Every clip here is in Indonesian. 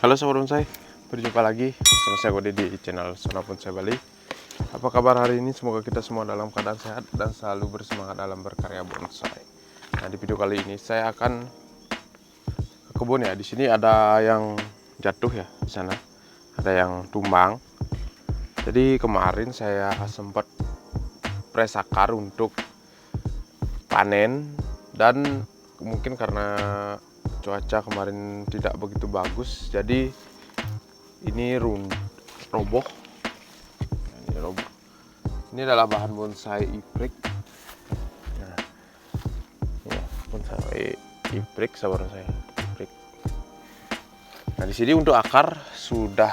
Halo Sobat Bonsai, berjumpa lagi bersama saya Kode di channel Sona Bonsai Bali. Apa kabar hari ini? Semoga kita semua dalam keadaan sehat dan selalu bersemangat dalam berkarya bonsai. Nah, di video kali ini saya akan ke kebun ya. Di sini ada yang jatuh ya, di sana ada yang tumbang. Jadi kemarin saya sempat press akar untuk panen, dan mungkin karena cuaca kemarin tidak begitu bagus, jadi ini roboh. Ini roboh. Ini adalah bahan bonsai ibrik. Nah, ya, bonsai ibrik saudara saya. Ibrik. Nah, di sini untuk akar sudah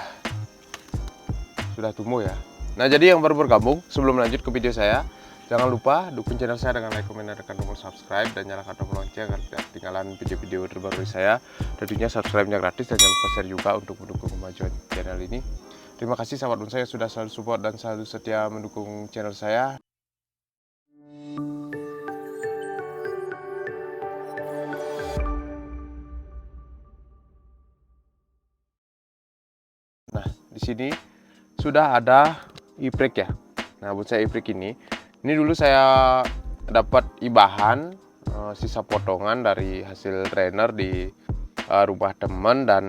tumbuh ya. Nah, jadi yang baru bergabung, sebelum lanjut ke video saya, jangan lupa dukung channel saya dengan like, komen, dan tekan tombol subscribe, dan nyalakan tombol lonceng agar tidak ketinggalan video-video terbaru dari saya. Tentunya subscribe-nya gratis, dan jangan lupa share juga untuk mendukung kemajuan channel ini. Terima kasih sahabat bonsai yang sudah selalu support dan selalu setia mendukung channel saya. Nah, di sini sudah ada ibrik ya. Nah, bonsai ibrik ini dulu saya dapat ibahan, sisa potongan dari hasil trainer di rumah teman, dan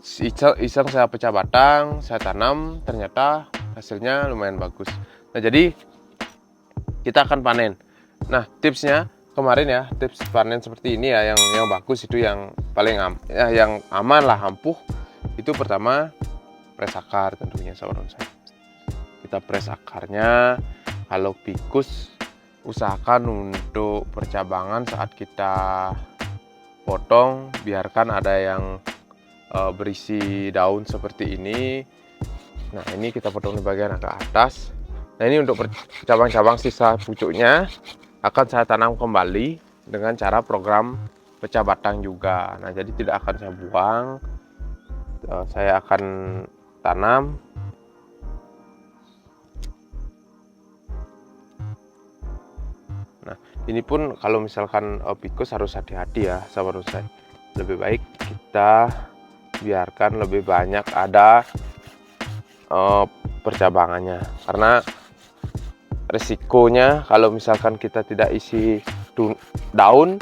iseng saya pecah batang, saya tanam, ternyata hasilnya lumayan bagus. Nah, jadi kita akan panen. Nah, tipsnya kemarin ya, tips panen seperti ini ya, yang bagus itu, yang paling yang aman lah, ampuh. Itu pertama press akar tentunya saudara saya. Kita press akarnya. Kalau pikus, usahakan untuk percabangan saat kita potong, biarkan ada yang berisi daun seperti ini. Nah, ini kita potong di bagian agak atas. Nah, ini untuk cabang-cabang sisa pucuknya akan saya tanam kembali dengan cara program pecah batang juga. Nah, jadi tidak akan saya buang, saya akan tanam. Nah, ini pun kalau misalkan pikus harus hati-hati ya sahabat bonsai. Lebih baik kita biarkan lebih banyak ada percabangannya, karena risikonya kalau misalkan kita tidak isi daun,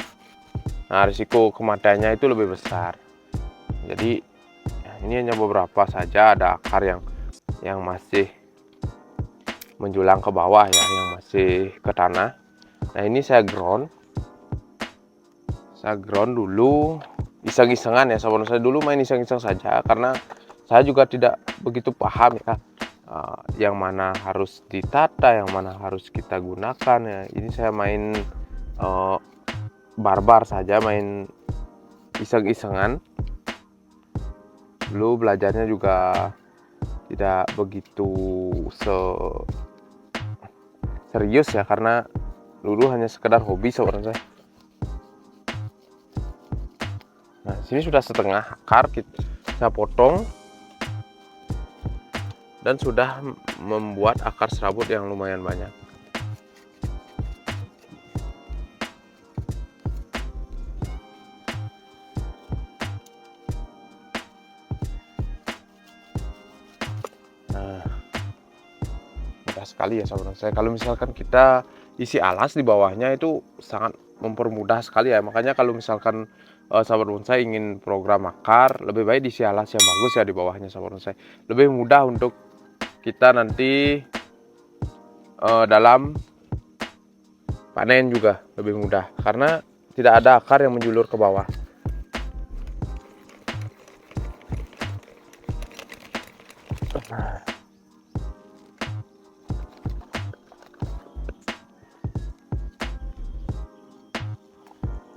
nah risiko kematiannya itu lebih besar. Jadi ini hanya beberapa saja, ada akar yang masih menjulang ke bawah ya, yang masih ke tanah. Nah, ini saya ground dulu iseng-isengan ya sahabat. Saya dulu main iseng-iseng saja, karena saya juga tidak begitu paham ya, yang mana harus ditata, yang mana harus kita gunakan ya. Ini saya main barbar saja, main iseng-isengan. Dulu belajarnya juga tidak begitu serius ya, karena dulu hanya sekedar hobi saudara saya. Nah, sini sudah setengah akar saya potong, dan sudah membuat akar serabut yang lumayan banyak. Nah, mudah sekali ya saudara saya. Kalau misalkan kita isi alas di bawahnya, itu sangat mempermudah sekali ya. Makanya kalau misalkan sahabat bonsai ingin program akar, lebih baik diisi alas yang bagus ya di bawahnya sahabat bonsai. Lebih mudah untuk kita nanti dalam panen juga lebih mudah, karena tidak ada akar yang menjulur ke bawah.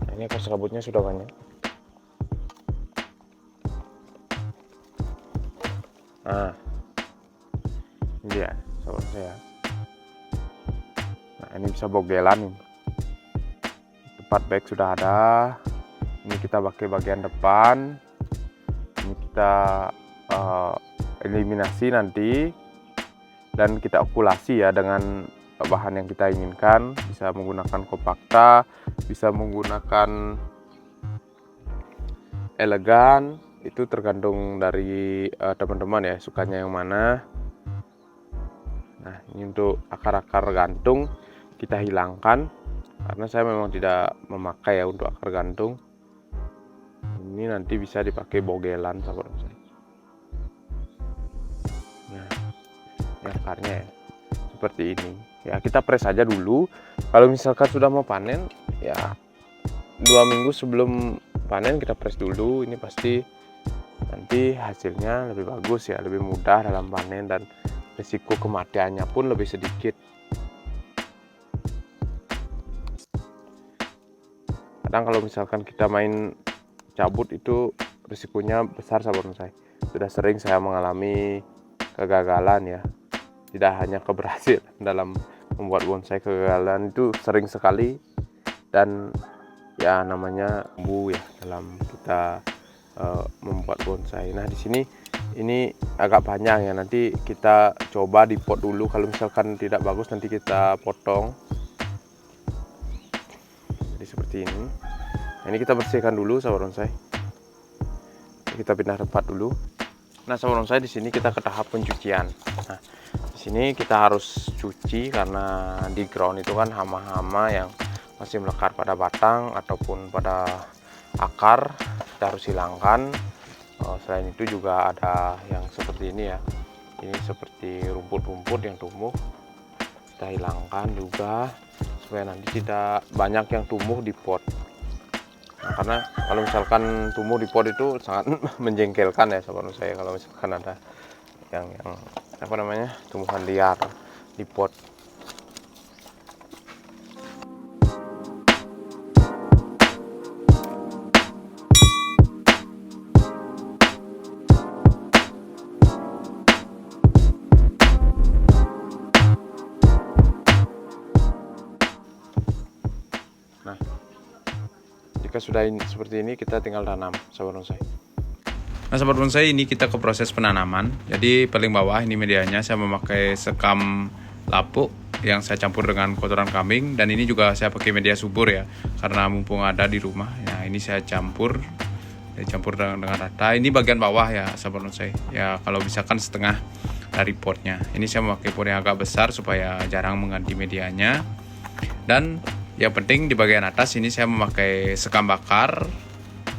Nah, ini akar serabutnya sudah banyak. Nah, ini dia sahabat saya. Nah, ini bisa bogelan. Tempat baik sudah ada. Ini kita pakai bagian depan. Ini kita eliminasi nanti, dan kita okulasi ya dengan bahan yang kita inginkan. Bisa menggunakan kompakta, bisa menggunakan elegan, itu tergantung dari teman-teman ya, sukanya yang mana. Nah, ini untuk akar-akar gantung kita hilangkan karena saya memang tidak memakai ya untuk akar gantung. Ini nanti bisa dipakai bogelan sahabat bonsai. Nah, ini akarnya ya seperti ini ya, kita press aja dulu. Kalau misalkan sudah mau panen ya 2 minggu sebelum panen kita press dulu. Ini pasti nanti hasilnya lebih bagus ya, lebih mudah dalam panen dan risiko kematiannya pun lebih sedikit. Kadang kalau misalkan kita main cabut itu risikonya besar sahabat bonsai. Sudah sering saya mengalami kegagalan ya, tidak hanya keberhasilan dalam membuat bonsai, kegagalan itu sering sekali. Dan ya namanya bumbu ya dalam kita membuat bonsai. Nah, di sini ini agak panjang ya, nanti kita coba di pot dulu. Kalau misalkan tidak bagus nanti kita potong. Jadi seperti ini. Nah, ini kita bersihkan dulu sahabat bonsai. Kita pindah tempat dulu. Nah, sahabat bonsai, di sini kita ke tahap pencucian. Nah, di sini kita harus cuci karena di ground itu kan hama-hama yang masih melekat pada batang ataupun pada akar, kita harus hilangkan. Selain itu juga ada yang seperti ini ya, ini seperti rumput-rumput yang tumbuh, kita hilangkan juga supaya nanti tidak banyak yang tumbuh di pot. Nah, karena kalau misalkan tumbuh di pot itu sangat menjengkelkan ya sahabat saya, kalau misalkan ada yang apa namanya, tumbuhan liar di pot. Nah, jika sudah seperti ini kita tinggal tanam sahabat bonsai. Nah, sahabat bonsai, ini kita ke proses penanaman. Jadi paling bawah ini medianya saya memakai sekam lapuk yang saya campur dengan kotoran kambing, dan ini juga saya pakai media subur ya, karena mumpung ada di rumah. Nah, ini saya campur dengan rata. Ini bagian bawah ya sahabat bonsai. Ya, kalau misalkan setengah dari potnya. Ini saya memakai pot yang agak besar supaya jarang mengganti medianya. Dan yang penting di bagian atas ini saya memakai sekam bakar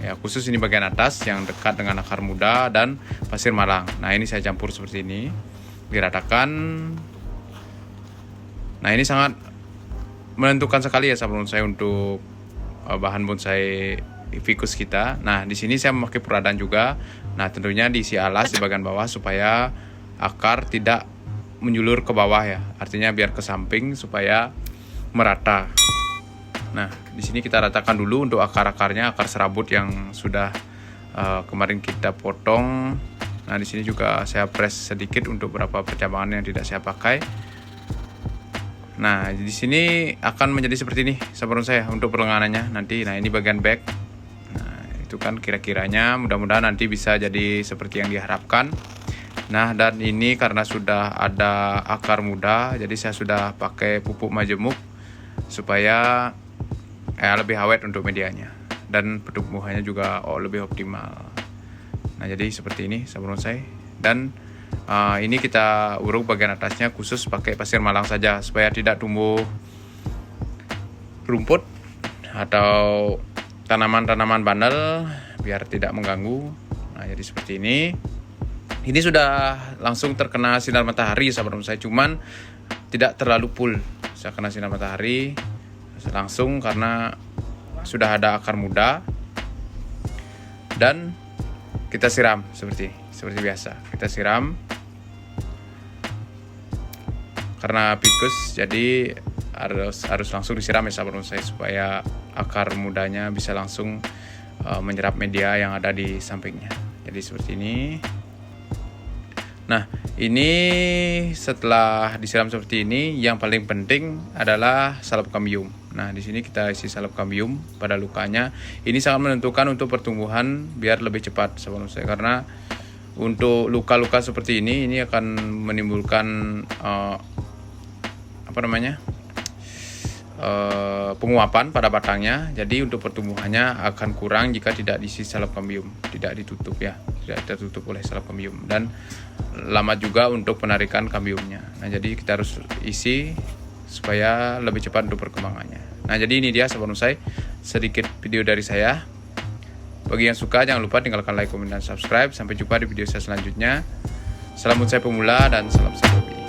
ya, khusus ini bagian atas yang dekat dengan akar muda dan pasir malang. Nah, ini saya campur seperti ini, diratakan. Nah, ini sangat menentukan sekali ya sahabat bonsai untuk bahan bonsai ficus kita. Nah, di sini saya memakai peradan juga. Nah, tentunya diisi alas di bagian bawah supaya akar tidak menjulur ke bawah ya, artinya biar ke samping supaya merata. Nah, di sini kita ratakan dulu untuk akar-akarnya, akar serabut yang sudah kemarin kita potong. Nah, di sini juga saya press sedikit untuk beberapa percabangan yang tidak saya pakai. Nah, di sini akan menjadi seperti ini sahabat saya untuk perlenganannya nanti. Nah, ini bagian back. Nah, itu kan kira-kiranya, mudah-mudahan nanti bisa jadi seperti yang diharapkan. Nah, dan ini karena sudah ada akar muda, jadi saya sudah pakai pupuk majemuk supaya lebih awet untuk medianya dan pertumbuhannya juga lebih optimal. Nah, jadi seperti ini sahabat bonsai. Dan ini kita uruk bagian atasnya khusus pakai pasir malang saja supaya tidak tumbuh rumput atau tanaman-tanaman bandel, biar tidak mengganggu. Nah, jadi seperti ini. Ini sudah langsung terkena sinar matahari sahabat bonsai, cuman tidak terlalu full. Saya kena sinar matahari langsung karena sudah ada akar muda, dan kita siram seperti biasa. Kita siram karena ficus, jadi harus langsung disiram ya sahabat bonsai supaya akar mudanya bisa langsung menyerap media yang ada di sampingnya. Jadi seperti ini. Nah, ini setelah disiram seperti ini, yang paling penting adalah salep kambium. Nah, di sini kita isi salep kambium pada lukanya. Ini sangat menentukan untuk pertumbuhan biar lebih cepat sahabat bonsai, karena untuk luka-luka seperti ini akan menimbulkan penguapan pada batangnya. Jadi untuk pertumbuhannya akan kurang jika tidak diisi salep kambium, tidak ditutup ya, tidak tertutup oleh salep kambium, dan lama juga untuk penarikan kambiumnya. Nah, jadi kita harus isi supaya lebih cepat untuk perkembangannya. Nah, jadi ini dia sahabat bonsai, sedikit video dari saya. Bagi yang suka jangan lupa tinggalkan like, komen, dan subscribe. Sampai jumpa di video saya selanjutnya. Salam bonsai pemula dan salam satu hobi.